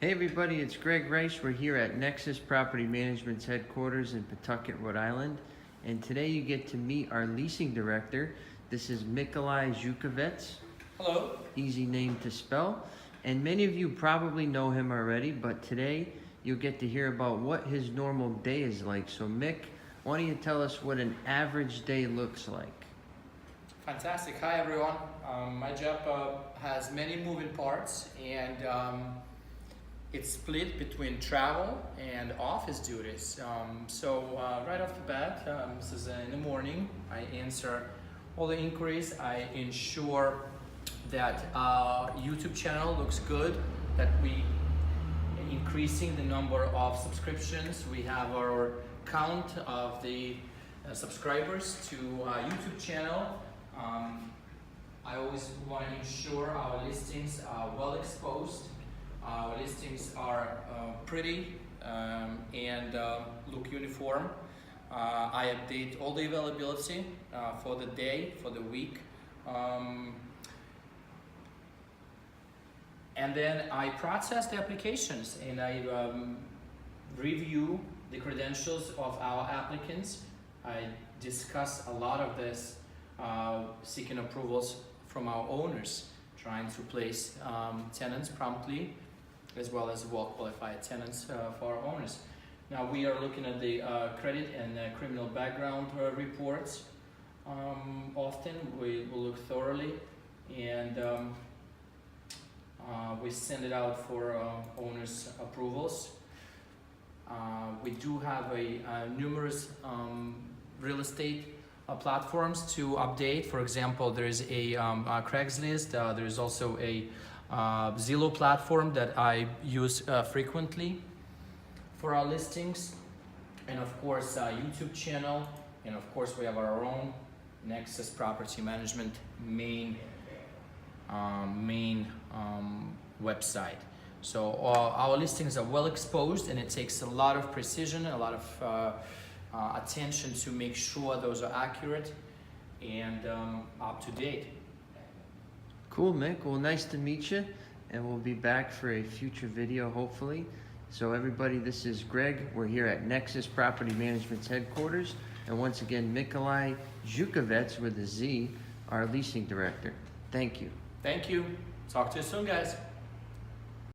Hey everybody, it's Greg Rice. We're here at Nexus Property Management's headquarters in Pawtucket, Rhode Island. And today you get to meet our leasing director. This is Mikalai Zhukavets. Hello. Easy name to spell. And many of you probably know him already, but today you'll get to hear about what his normal day is like. So Mick, why don't you tell us what an average day looks like? Fantastic. Hi everyone. My job has many moving parts, and it's split between travel and office duties. Right off the bat, this is in the morning. I answer all the inquiries. I ensure that our YouTube channel looks good, that we increasing the number of subscriptions. We have our count of the subscribers to our YouTube channel. I always want to ensure our listings are well exposed. Our listings are pretty and look uniform. I update all the availability for the day, for the week. And then I process the applications, and I review the credentials of our applicants. I discuss a lot of this, seeking approvals from our owners, trying to place tenants promptly, as well as well-qualified tenants for our owners. Now we are looking at the credit and criminal background reports. Often we will look thoroughly, and we send it out for owners' approvals. We do have numerous real estate platforms to update. For example, there is a Craigslist. There is also a Zillow platform that I use frequently for our listings, and of course YouTube channel, and of course we have our own Nexus Property Management main website. So our listings are well exposed, and it takes a lot of precision, a lot of attention to make sure those are accurate and up to date. Cool, Mick. Well, nice to meet you, and we'll be back for a future video, hopefully. So everybody, this is Greg. We're here at Nexus Property Management's headquarters, and once again, Mikalai Zhukavets with a Z, our leasing director. Thank you. Thank you. Talk to you soon, guys.